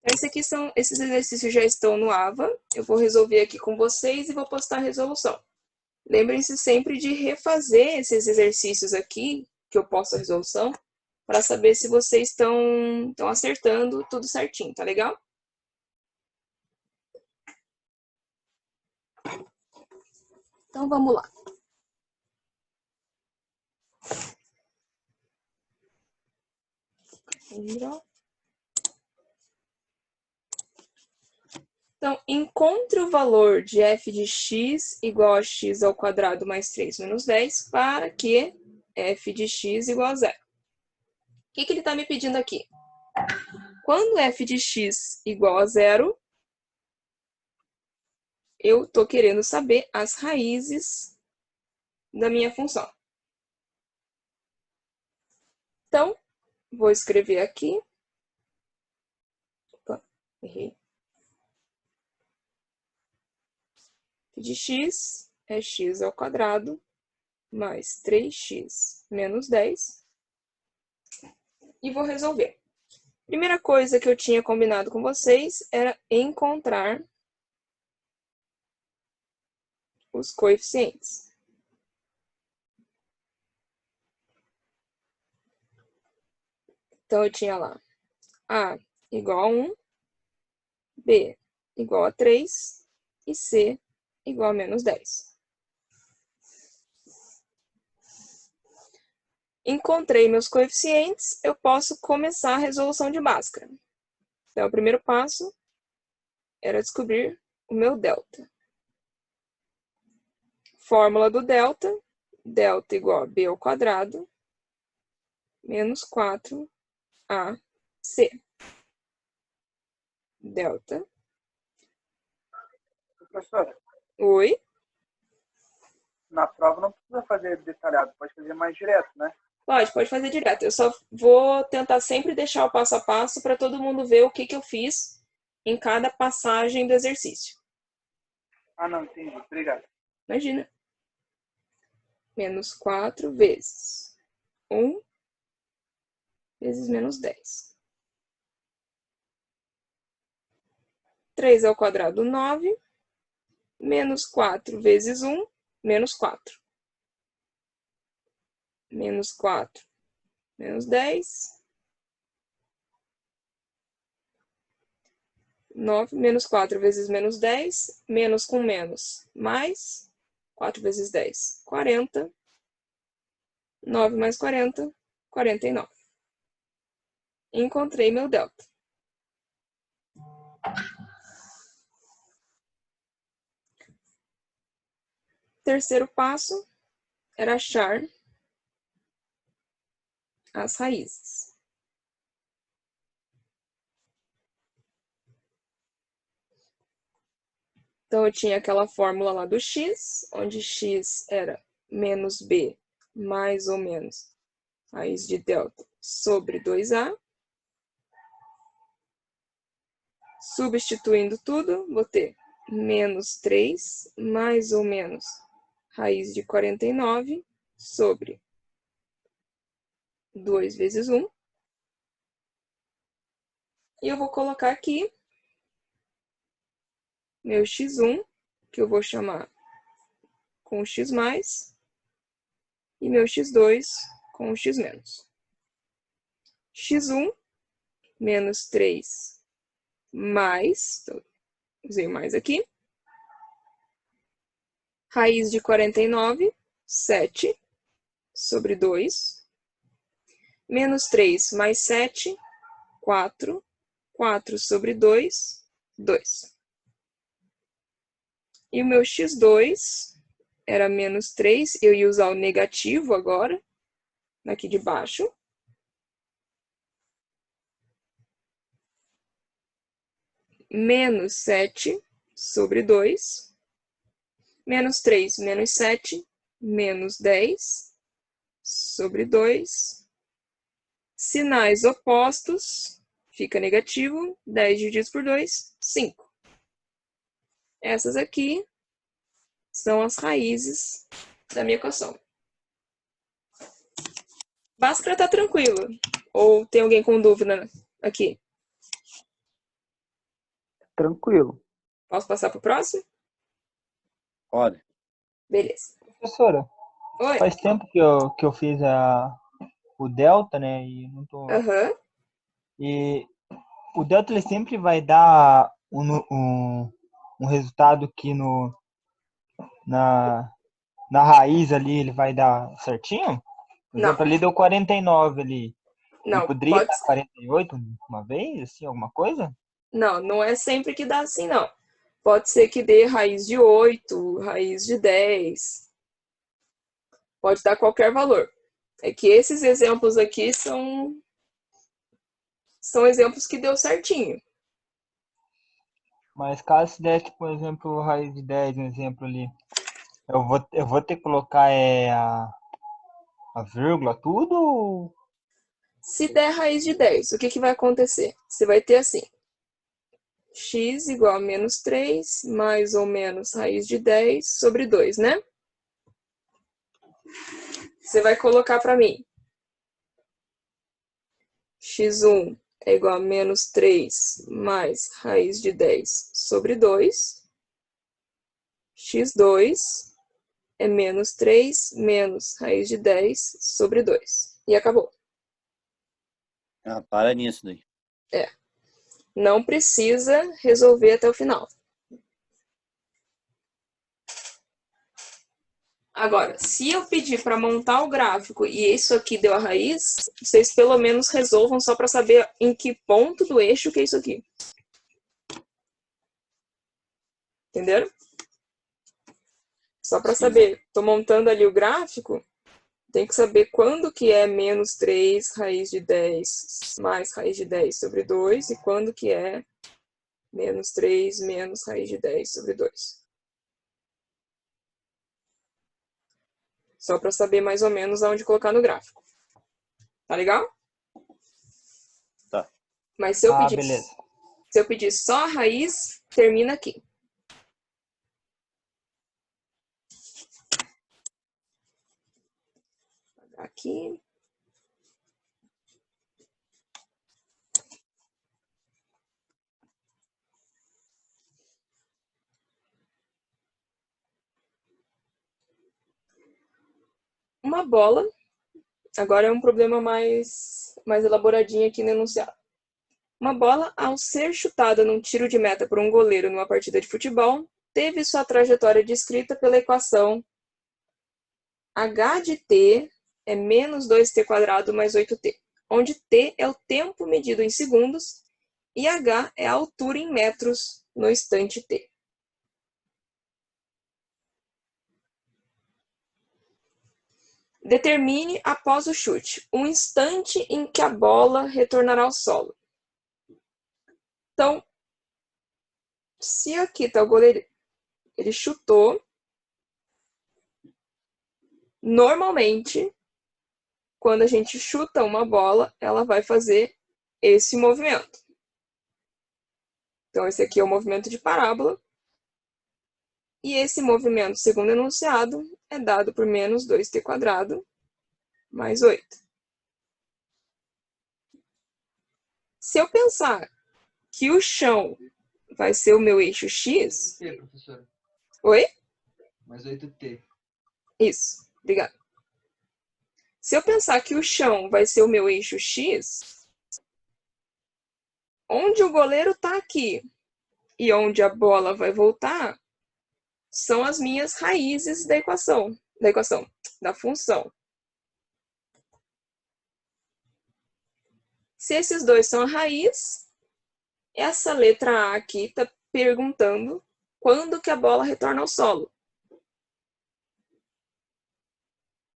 Esses exercícios já estão no AVA. Eu vou resolver aqui com vocês e vou postar a resolução. Lembrem-se sempre de refazer esses exercícios aqui, que eu posto a resolução, para saber se vocês estão acertando tudo certinho, tá legal? Então, vamos lá. Então, encontre o valor de f de x igual a x ao quadrado mais 3 menos 10 para que f de x igual a zero. O que ele está me pedindo aqui? Quando f de x igual a zero, eu estou querendo saber as raízes da minha função. Então, vou escrever aqui. Opa, errei. F de x é x ao quadrado mais 3x menos 10. E vou resolver. Primeira coisa que eu tinha combinado com vocês era encontrar os coeficientes. Então, eu tinha lá A igual a 1, B igual a 3 e C igual a menos 10. Encontrei meus coeficientes, eu posso começar a resolução de Bhaskara. Então, o primeiro passo era descobrir o meu delta. Fórmula do delta, delta igual a b ao quadrado, menos 4ac. Delta. Professora? Oi? Na prova não precisa fazer detalhado, pode fazer mais direto, né? Pode fazer direto. Eu só vou tentar sempre deixar o passo a passo para todo mundo ver o que eu fiz em cada passagem do exercício. Ah, não, entendi. Obrigado. Imagina. Menos 4 vezes 1 vezes menos 10. 3 ao quadrado, 9. Menos 4 vezes 1, menos 4. Menos 4, menos 10. 9 menos 4 vezes menos 10, menos com menos, mais 4 vezes 10, 40. 9 mais 40, 49. Encontrei meu delta. Terceiro passo era achar as raízes. Então, eu tinha aquela fórmula lá do x, onde x era menos b mais ou menos raiz de delta sobre 2a. Substituindo tudo, vou ter menos 3 mais ou menos raiz de 49 sobre 2 vezes 1. E eu vou colocar aqui meu x1, que eu vou chamar com x mais, e meu x2 com x menos. x1 menos 3 mais, então, usei mais aqui, raiz de 49, 7 sobre 2, menos 3 mais 7, 4, 4 sobre 2, 2. E o meu x2 era menos 3, eu ia usar o negativo agora, aqui de baixo. Menos 7 sobre 2. Menos 3, menos 7, menos 10 sobre 2. Sinais opostos, fica negativo. 10 dividido por 2, 5. Essas aqui são as raízes da minha equação. Bhaskara tá tranquilo. Ou tem alguém com dúvida aqui? tranquilo. Posso passar para o próximo? Pode. Beleza. Professora, Oi. faz tempo que eu fiz o delta, né? E não tô. Aham. E o delta ele sempre vai dar um resultado que na, na raiz ali ele vai dar certinho? Por Não. exemplo, ali deu 49 ali. Ele Não, poderia pode dar ser. 48 uma vez, assim, alguma coisa? Não, não é sempre que dá assim, não. Pode ser que dê raiz de 8, raiz de 10. Pode dar qualquer valor. É que esses exemplos aqui são exemplos que deu certinho. Mas caso se der, tipo, por exemplo, raiz de 10, um exemplo ali, eu vou ter que colocar a vírgula, tudo? Se der raiz de 10, o que vai acontecer? Você vai ter assim, x igual a menos 3, mais ou menos raiz de 10 sobre 2, né? Você vai colocar para mim, x1 é igual a menos 3 mais raiz de 10 sobre 2. x2 é menos 3 menos raiz de 10 sobre 2. E acabou. Ah, para nisso daí. É. Não precisa resolver até o final. Agora, se eu pedir para montar o gráfico e isso aqui deu a raiz, vocês pelo menos resolvam só para saber em que ponto do eixo que é isso aqui. Entenderam? Só para saber. Estou montando ali o gráfico, tem que saber quando que é menos 3 raiz de 10 mais raiz de 10 sobre 2 e quando que é menos 3 menos raiz de 10 sobre 2. Só para saber mais ou menos aonde colocar no gráfico. Tá legal? Tá. Mas se eu Beleza. pedir só a raiz, termina aqui. Aqui. Uma bola. Agora é um problema mais elaboradinho aqui no enunciado. Uma bola, ao ser chutada num tiro de meta por um goleiro numa partida de futebol, teve sua trajetória descrita pela equação h de t é menos 2t² mais 8t, onde t é o tempo medido em segundos e h é a altura em metros no instante t. Determine, após o chute, o instante em que a bola retornará ao solo. Então, se aqui está o goleiro, ele chutou, normalmente, quando a gente chuta uma bola, ela vai fazer esse movimento. Então, esse aqui é o movimento de parábola. E esse movimento, segundo o enunciado, é dado por menos 2t² mais 8. Se eu pensar que o chão vai ser o meu eixo x... T, professora. Oi? Mais 8T. Isso, obrigada. Se eu pensar que o chão vai ser o meu eixo x, onde o goleiro está aqui e onde a bola vai voltar, são as minhas raízes da função. Se esses dois são a raiz, essa letra A aqui está perguntando quando que a bola retorna ao solo.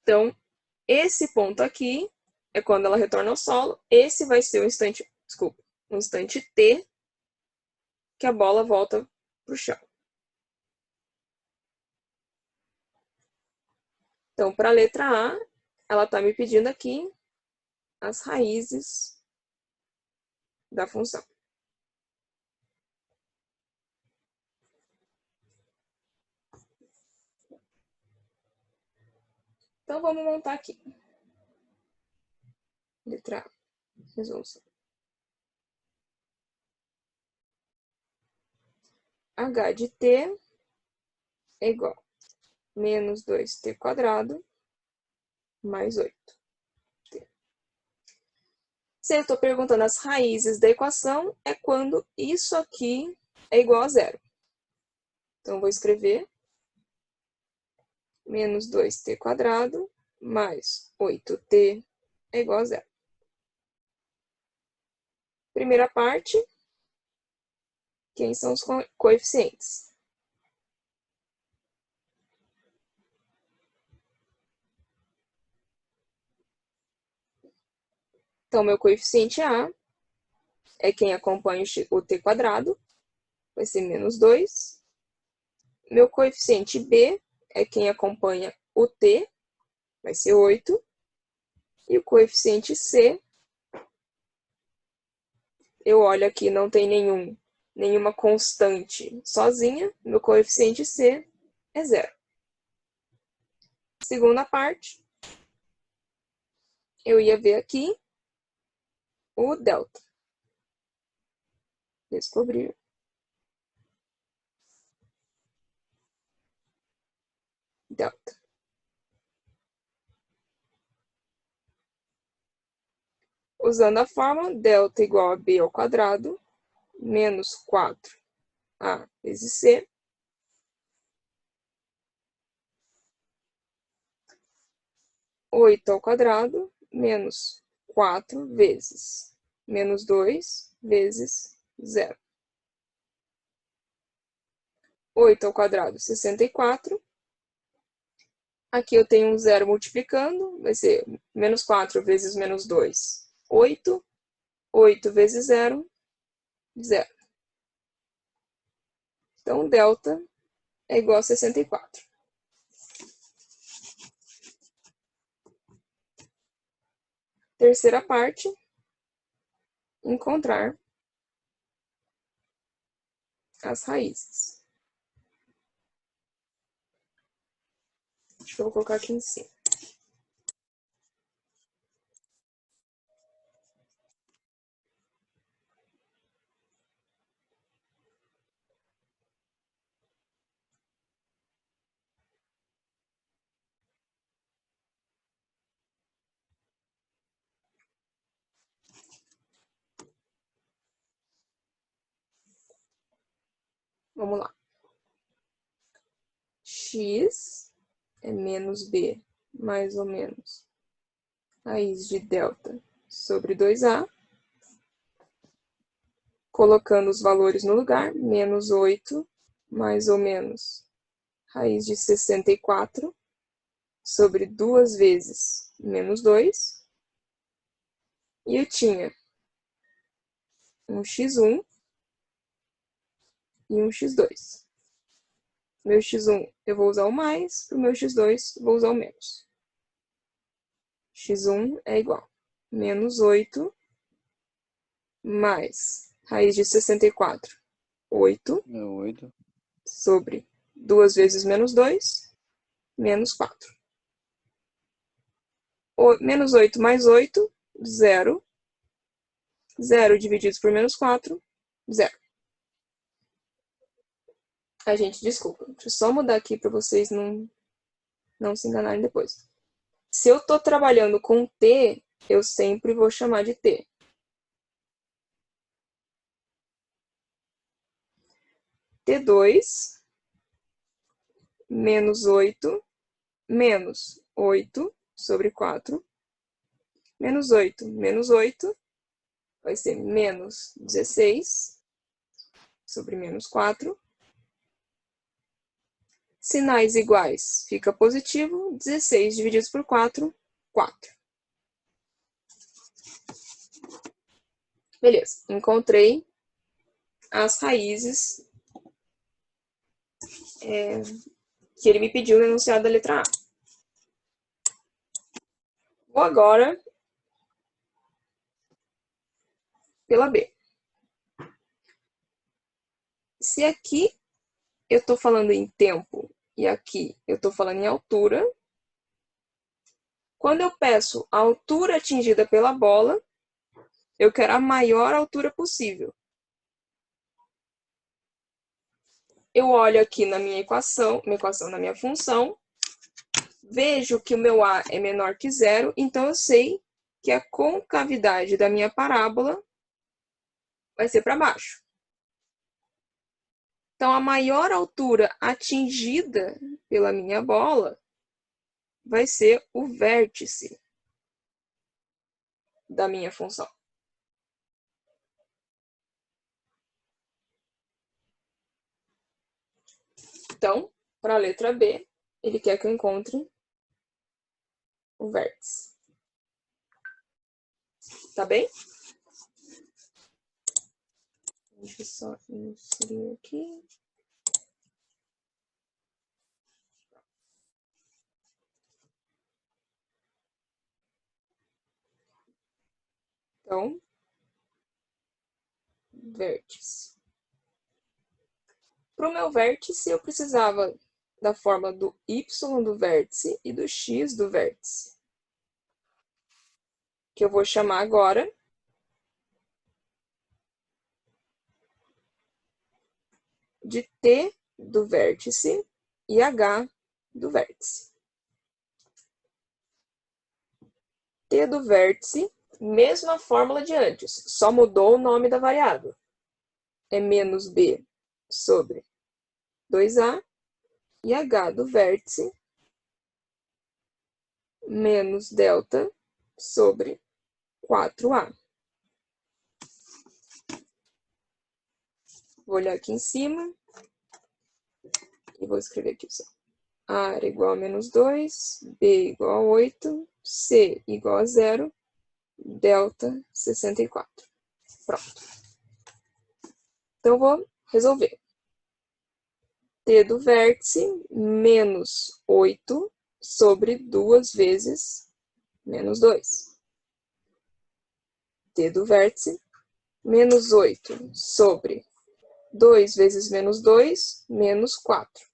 Então, esse ponto aqui é quando ela retorna ao solo. Esse vai ser o instante t que a bola volta para o chão. Então, para a letra A, ela está me pedindo aqui as raízes da função. Então, vamos montar aqui. Letra A, resolução. h de t é igual a menos 2t² mais 8. Se eu estou perguntando as raízes da equação, é quando isso aqui é igual a zero. Então, eu vou escrever menos 2t² mais 8t é igual a zero. Primeira parte, quem são os coeficientes? Então, meu coeficiente A é quem acompanha o t², vai ser menos 2. Meu coeficiente B é quem acompanha o t, vai ser 8. E o coeficiente C, eu olho aqui, não tem nenhuma constante sozinha, meu coeficiente C é 0. Segunda parte, eu ia ver aqui o delta. Descobrir. Delta. Usando a fórmula delta igual a b² menos 4a vezes c. Oito ao quadrado menos 4 vezes menos 2 vezes 0. 8 ao quadrado, 64. Aqui eu tenho um zero multiplicando, vai ser menos 4 vezes menos 2, 8. 8 vezes 0, 0. Então, delta é igual a 64. Terceira parte, encontrar as raízes. Deixa eu colocar aqui em cima. Vamos lá. X é menos b, mais ou menos, raiz de delta sobre 2a. Colocando os valores no lugar, menos 8, mais ou menos, raiz de 64, sobre 2 vezes menos 2. E eu tinha um x1 e um x2. Meu x1 eu vou usar o mais, para o meu x2 vou usar o menos. x1 é igual a menos 8 mais raiz de 64, 8, 8. sobre 2 vezes menos 2, menos 4. Menos 8 mais 8, 0. 0 dividido por menos 4, 0. A gente, desculpa, deixa eu só mudar aqui para vocês não se enganarem depois. Se eu estou trabalhando com t, eu sempre vou chamar de t. T2 menos 8 menos 8 sobre 4. Menos 8 vai ser menos 16 sobre menos 4. Sinais iguais, fica positivo. 16 divididos por 4, 4. Beleza, encontrei as raízes que ele me pediu no enunciado da letra A. Vou agora pela B. Se aqui eu estou falando em tempo e aqui eu estou falando em altura, quando eu peço a altura atingida pela bola, eu quero a maior altura possível. eu olho aqui na minha equação, na minha função, vejo que o meu A é menor que zero, então eu sei que a concavidade da minha parábola vai ser para baixo. Então, a maior altura atingida pela minha bola vai ser o vértice da minha função. Então, para a letra B, ele quer que eu encontre o vértice. Tá bem? Deixa eu só inserir aqui. Então, vértice. Para o meu vértice, eu precisava da forma do y do vértice e do x do vértice, que eu vou chamar agora de t do vértice e h do vértice. T do vértice, mesma fórmula de antes, só mudou o nome da variável. É menos b sobre 2a, e h do vértice menos delta sobre 4a. Vou olhar aqui em cima e vou escrever aqui só. A era igual a menos 2, b igual a 8, c igual a 0, delta 64. Pronto. Então, vou resolver. T do vértice menos 8 sobre 2 vezes menos 2. T do vértice menos 8 sobre 2 vezes menos 2, menos 4.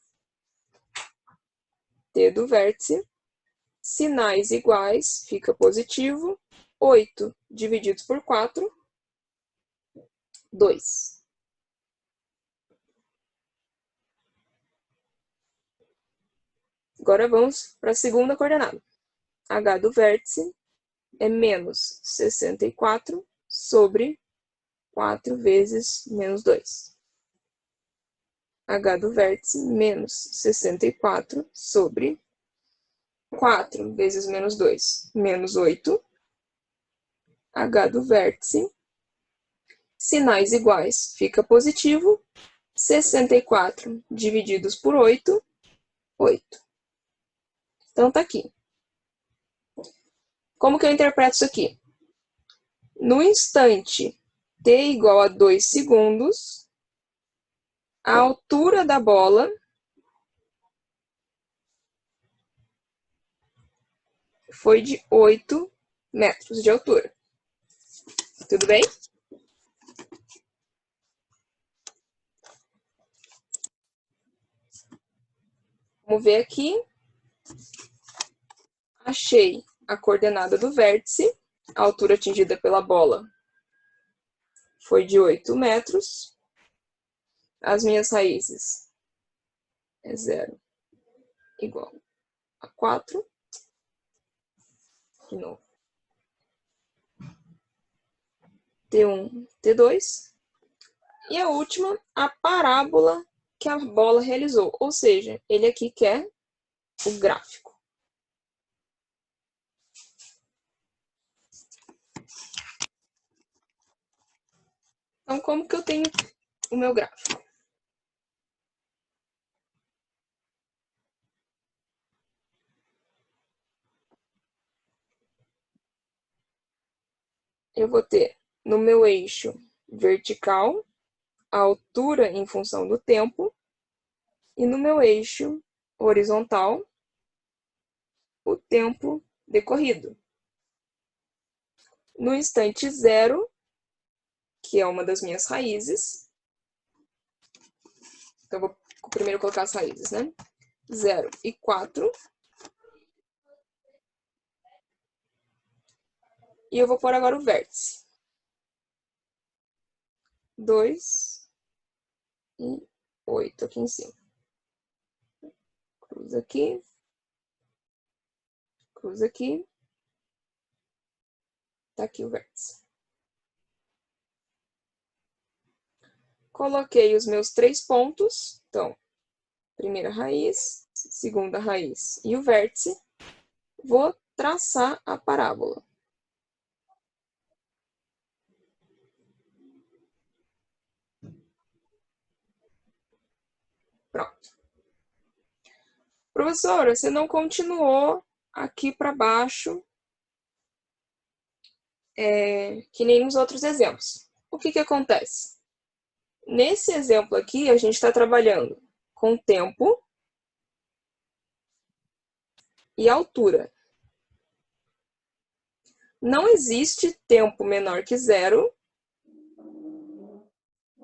T do vértice, sinais iguais, fica positivo. 8 divididos por 4, 2. Agora vamos para a segunda coordenada. H do vértice é menos 64 sobre 4 vezes menos 2. H do vértice menos 64 sobre 4 vezes menos 2, menos 8. H do vértice, sinais iguais, fica positivo. 64 divididos por 8, 8. Então, tá aqui. Como que eu interpreto isso aqui? No instante t igual a 2 segundos, a altura da bola foi de 8 metros de altura. Tudo bem? Vamos ver aqui. Achei a coordenada do vértice. A altura atingida pela bola foi de 8 metros. As minhas raízes é 0 igual a 4. De novo. T1, T2. E a última, a parábola que a bola realizou. Ou seja, ele aqui quer o gráfico. Então, como que eu tenho o meu gráfico? Eu vou ter no meu eixo vertical a altura em função do tempo e no meu eixo horizontal o tempo decorrido. No instante zero, que é uma das minhas raízes, então eu vou primeiro colocar as raízes, né? 0 e 4. E eu vou pôr agora o vértice. 2 e 8 aqui em cima. Cruza aqui. Cruza aqui. Tá aqui o vértice. Coloquei os meus 3 pontos. Então, primeira raiz, segunda raiz e o vértice. Vou traçar a parábola. Pronto. Professora, você não continuou aqui para baixo, que nem nos outros exemplos. O que acontece? Nesse exemplo aqui, a gente está trabalhando com tempo e altura. Não existe tempo menor que 0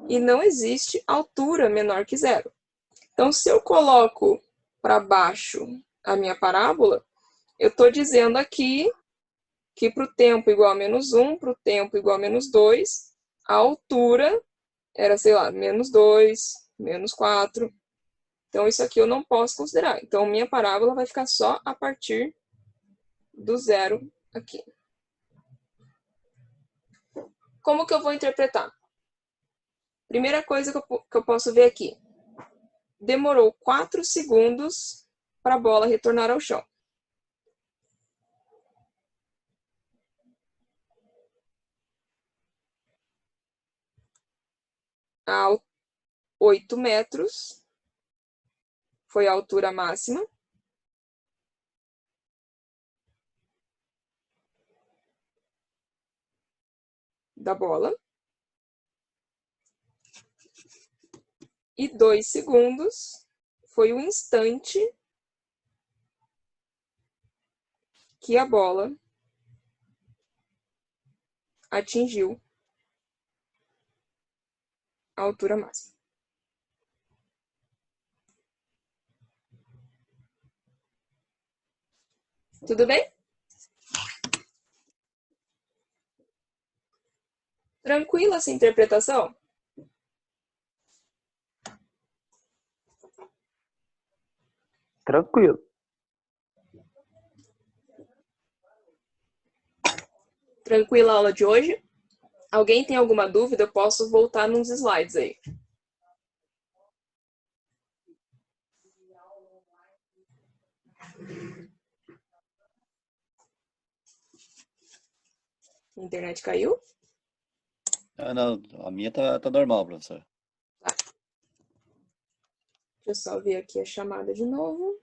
e não existe altura menor que 0. Então, se eu coloco para baixo a minha parábola, eu estou dizendo aqui que para o tempo igual a -1, para o tempo igual a -2, a altura era, sei lá, -2, -4. Então, isso aqui eu não posso considerar. Então, minha parábola vai ficar só a partir do 0 aqui. Como que eu vou interpretar? Primeira coisa que eu posso ver aqui. Demorou 4 segundos para a bola retornar ao chão. A 8 metros foi a altura máxima. Da bola. E 2 segundos foi o instante que a bola atingiu a altura máxima. Tudo bem? Tranquila essa interpretação? Tranquilo. Tranquila a aula de hoje? Alguém tem alguma dúvida? Eu posso voltar nos slides aí. A internet caiu? Ah, não, a minha tá normal, professor. Deixa eu só ver aqui a chamada de novo.